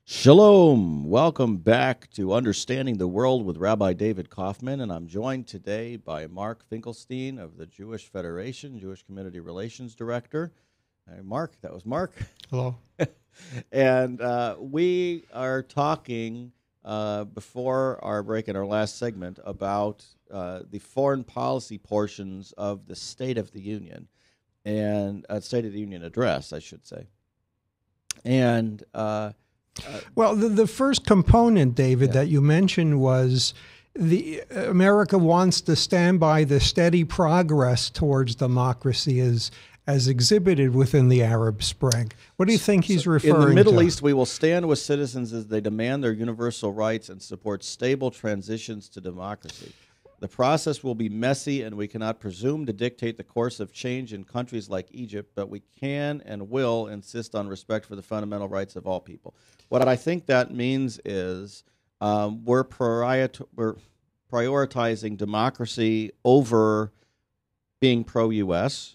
Shalom. Welcome back to Understanding the World with Rabbi David Kaufman, and I'm joined today by Mark Finkelstein of the Jewish Federation, Jewish Community Relations Director. Mark, that was Mark. Hello. And we are talking before our break in our last segment about the foreign policy portions of the State of the Union, and State of the Union address, I should say. And Well, the first component, David, that you mentioned was the America wants to stand by the steady progress towards democracy as exhibited within the Arab Spring. What do you think he's referring to? In the Middle East, we will stand with citizens as they demand their universal rights and support stable transitions to democracy. The process will be messy, and we cannot presume to dictate the course of change in countries like Egypt, but we can and will insist on respect for the fundamental rights of all people. What I think that means is we're prioritizing democracy over being pro-U.S.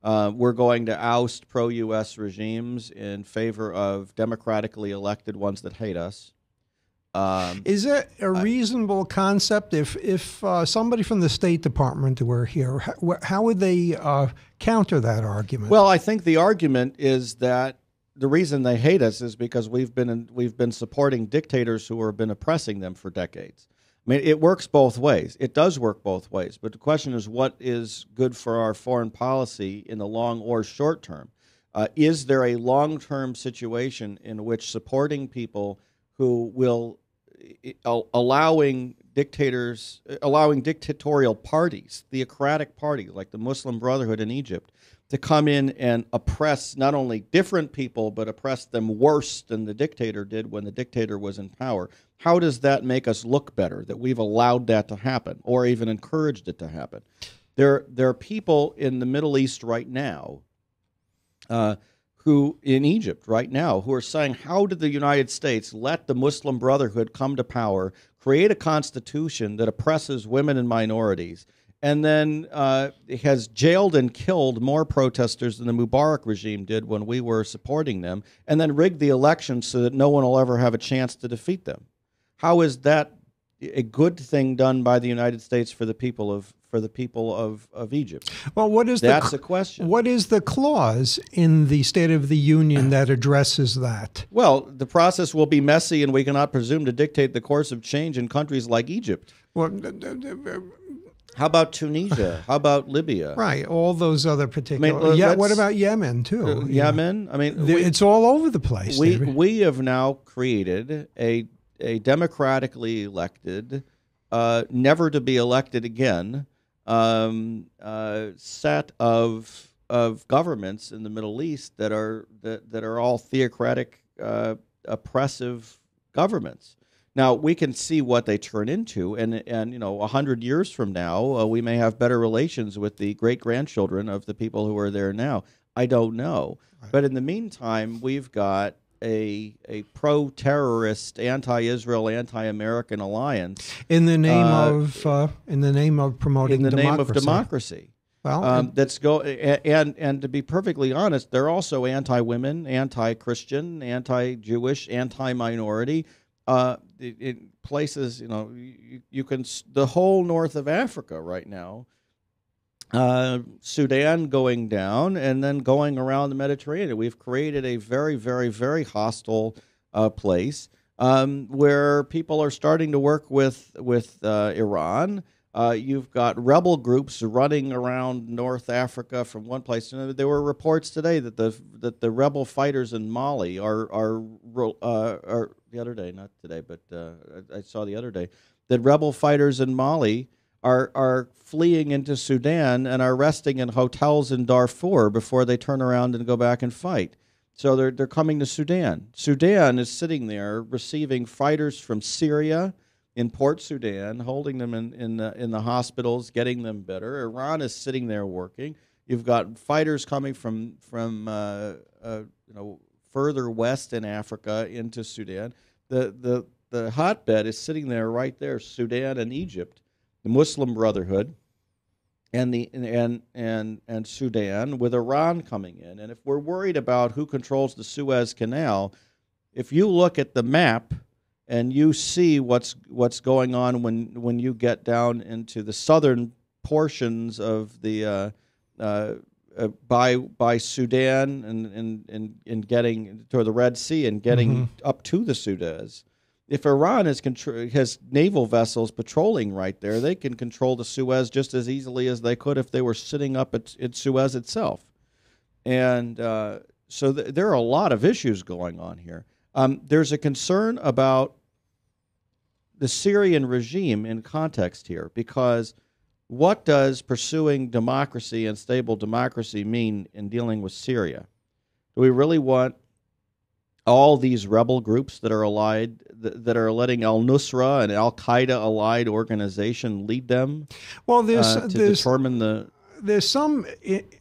We're going to oust pro-U.S. regimes in favor of democratically elected ones that hate us. Is it a reasonable concept if somebody from the State Department were here? How would they counter that argument? Well, I think the argument is that the reason they hate us is because we've been supporting dictators who have been oppressing them for decades. I mean, it works both ways. It does work both ways. But the question is, what is good for our foreign policy in the long or short term? Is there a long-term situation in which supporting people who will allowing dictatorial parties, theocratic parties like the Muslim Brotherhood in Egypt, to come in and oppress not only different people, but oppress them worse than the dictator did when the dictator was in power? How does that make us look better, that we've allowed that to happen or even encouraged it to happen? There are people in the Middle East right now who in Egypt right now who are saying, how did the United States let the Muslim Brotherhood come to power, create a constitution that oppresses women and minorities, and then has jailed and killed more protesters than the Mubarak regime did when we were supporting them, and then rigged the elections so that no one will ever have a chance to defeat them? How is that a good thing done by the United States for the people of Egypt? Well, that's the question. What is the clause in the State of the Union that addresses that? Well, the process will be messy, and we cannot presume to dictate the course of change in countries like Egypt. Well, how about Tunisia? How about Libya? Right, all those other particular. What about Yemen too? Yemen. I mean, it's all over the place. We have now created a democratically elected, never to be elected again, set of governments in the Middle East that are all theocratic, oppressive governments. Now we can see what they turn into, and 100 years from now, we may have better relations with the great grandchildren of the people who are there now. I don't know, right. But in the meantime, we've got a pro-terrorist, anti-Israel, anti-American alliance in the name of promoting in the democracy. name of democracy. Well, and to be perfectly honest, they're also anti-women, anti-Christian, anti-Jewish, anti-minority. In places, you can the whole north of Africa right now. Sudan going down and then going around the Mediterranean. We've created a very, very, very hostile place where people are starting to work with Iran. You've got rebel groups running around North Africa from one place to another. There were reports today that the rebel fighters in Mali are the other day, not today, but I saw the other day that rebel fighters in Mali are fleeing into Sudan and are resting in hotels in Darfur before they turn around and go back and fight. So they're coming to Sudan. Sudan is sitting there receiving fighters from Syria in Port Sudan, holding them in the hospitals, getting them better. Iran is sitting there working. You've got fighters coming from further west in Africa into Sudan. The hotbed is sitting there right there, Sudan and Egypt, the Muslim Brotherhood, and Sudan, with Iran coming in. And if we're worried about who controls the Suez Canal, if you look at the map and you see what's going on when you get down into the southern portions of the by Sudan and getting toward the Red Sea and getting up to the Suez. If Iran has naval vessels patrolling right there, they can control the Suez just as easily as they could if they were sitting up at Suez itself. And so there are a lot of issues going on here. There's a concern about the Syrian regime in context here, because what does pursuing democracy and stable democracy mean in dealing with Syria? Do we really want all these rebel groups that are allied, that are letting al-Nusra and al-Qaeda allied organization lead them? Well, determine there's some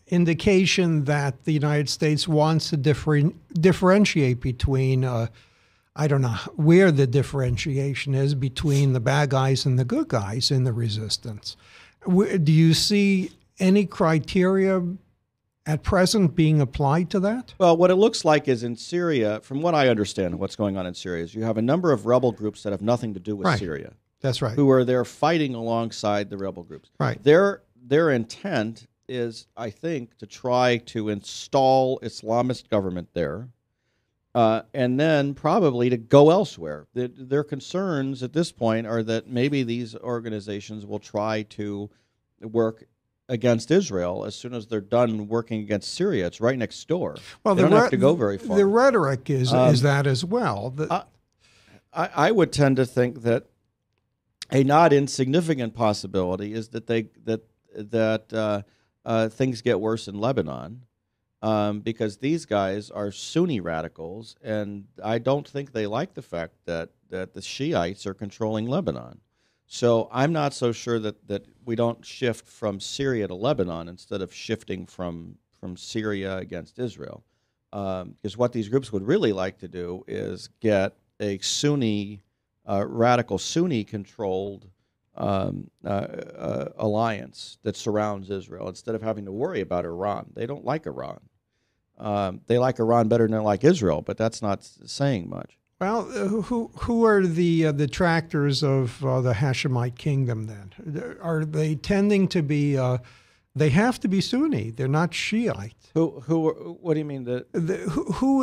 indication that the United States wants to differentiate between, I don't know where the differentiation is between the bad guys and the good guys in the resistance. Do you see any criteria at present being applied to that? Well, what it looks like is in Syria, from what I understand, what's going on in Syria is you have a number of rebel groups that have nothing to do with Syria. That's right. Who are there fighting alongside the rebel groups. Right. Their intent is, I think, to try to install Islamist government there, and then probably to go elsewhere. Their concerns at this point are that maybe these organizations will try to work against Israel as soon as they're done working against Syria. It's right next door. Well, they don't have to go very far. The rhetoric is that as well. I would tend to think that a not insignificant possibility is that things get worse in Lebanon, because these guys are Sunni radicals, and I don't think they like the fact that the Shiites are controlling Lebanon. So I'm not so sure that we don't shift from Syria to Lebanon instead of shifting from Syria against Israel. Because what these groups would really like to do is get a Sunni, radical Sunni-controlled alliance that surrounds Israel instead of having to worry about Iran. They don't like Iran. They like Iran better than they like Israel, but that's not saying much. Well, who are the detractors of the Hashemite kingdom then? Are they tending to be? They have to be Sunni. They're not Shiite. What do you mean? Who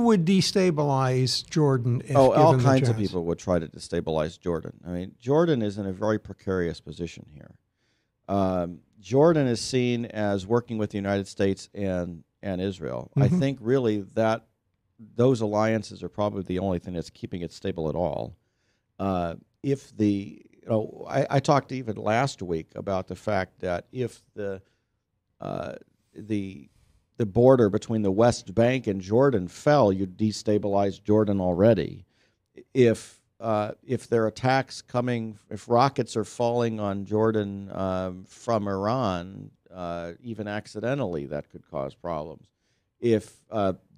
would destabilize Jordan? If all kinds of people would try to destabilize Jordan. I mean, Jordan is in a very precarious position here. Jordan is seen as working with the United States and Israel. I think really that those alliances are probably the only thing that's keeping it stable at all. I talked even last week about the fact that if the border between the West Bank and Jordan fell, you'd destabilize Jordan already. If there are attacks coming, if rockets are falling on Jordan from Iran, even accidentally, that could cause problems. If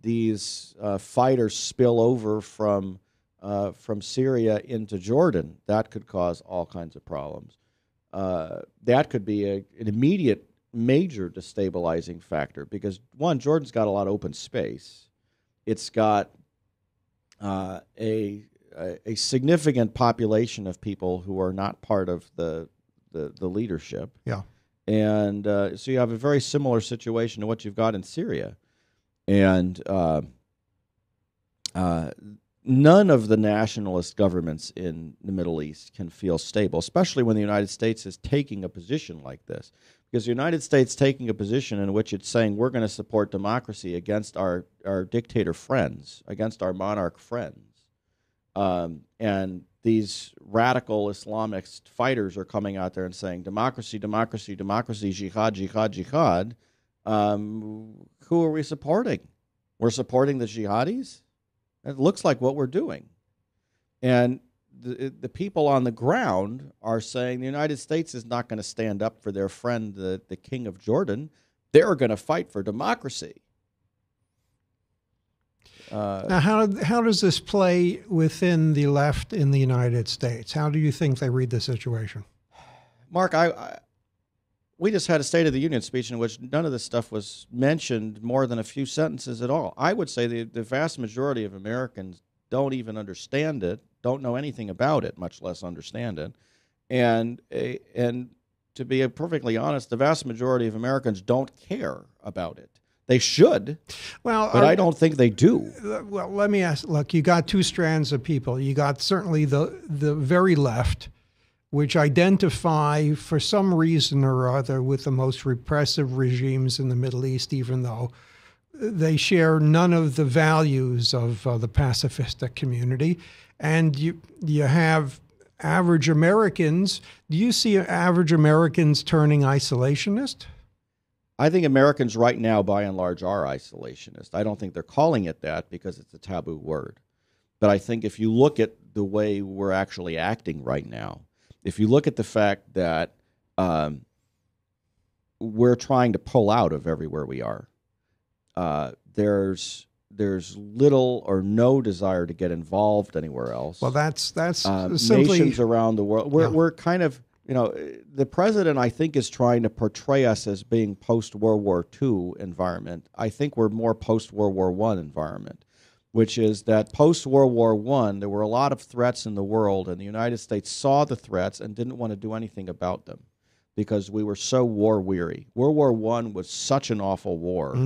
these fighters spill over from Syria into Jordan, that could cause all kinds of problems. That could be an immediate major destabilizing factor because, one, Jordan's got a lot of open space. It's got a significant population of people who are not part of the leadership. Yeah. And so you have a very similar situation to what you've got in Syria. And none of the nationalist governments in the Middle East can feel stable, especially when the United States is taking a position like this. Because the United States taking a position in which it's saying we're going to support democracy against our dictator friends, against our monarch friends. And these radical Islamist fighters are coming out there and saying democracy, democracy, democracy, jihad, jihad, jihad. Who are we supporting? We're supporting the jihadis? It looks like what we're doing. And the people on the ground are saying the United States is not going to stand up for their friend, the king of Jordan. They're going to fight for democracy. Now, how does this play within the left in the United States? How do you think they read the situation? Mark, we just had a State of the Union speech in which none of this stuff was mentioned more than a few sentences at all. I would say the vast majority of Americans don't even understand it, don't know anything about it, much less understand it. And to be perfectly honest, the vast majority of Americans don't care about it. They should, but I don't think they do. Well, let me ask, look, you got two strands of people. You got certainly the very left, which identify for some reason or other with the most repressive regimes in the Middle East, even though they share none of the values of the pacifistic community. And you have average Americans. Do you see average Americans turning isolationist? I think Americans right now, by and large, are isolationist. I don't think they're calling it that because it's a taboo word. But I think if you look at the way we're actually acting right now, if you look at the fact that we're trying to pull out of everywhere we are, there's little or no desire to get involved anywhere else. Well, that's simply nations around the world. We're kind of, the president, I think, is trying to portray us as being post-World War II environment. I think we're more post-World War I environment, which is that post-World War I, there were a lot of threats in the world, and the United States saw the threats and didn't want to do anything about them because we were so war-weary. World War I was such an awful war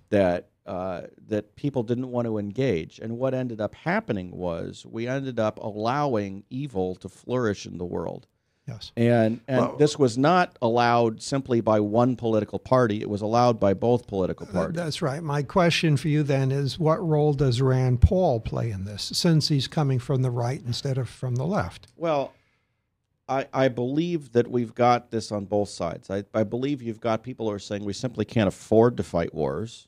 that people didn't want to engage. And what ended up happening was we ended up allowing evil to flourish in the world. Yes. And this was not allowed simply by one political party. It was allowed by both political parties. That's right. My question for you then is, what role does Rand Paul play in this, since he's coming from the right instead of from the left? Well, I believe that we've got this on both sides. I believe you've got people who are saying we simply can't afford to fight wars.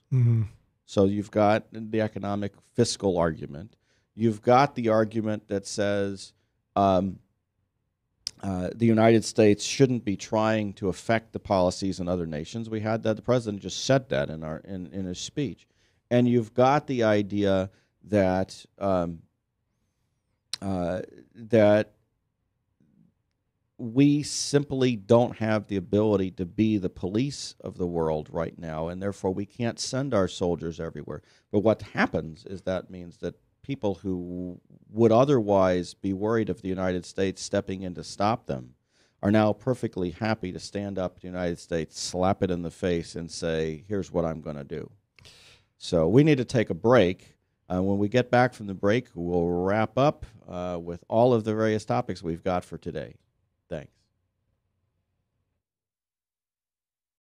So you've got the economic fiscal argument. You've got the argument that says the United States shouldn't be trying to affect the policies in other nations. We had that. The president just said that in his speech. And you've got the idea that that we simply don't have the ability to be the police of the world right now, and therefore we can't send our soldiers everywhere. But what happens is that means that people who would otherwise be worried of the United States stepping in to stop them are now perfectly happy to stand up to the United States, slap it in the face, and say, here's what I'm going to do. So we need to take a break. When we get back from the break, we'll wrap up with all of the various topics we've got for today. Thanks.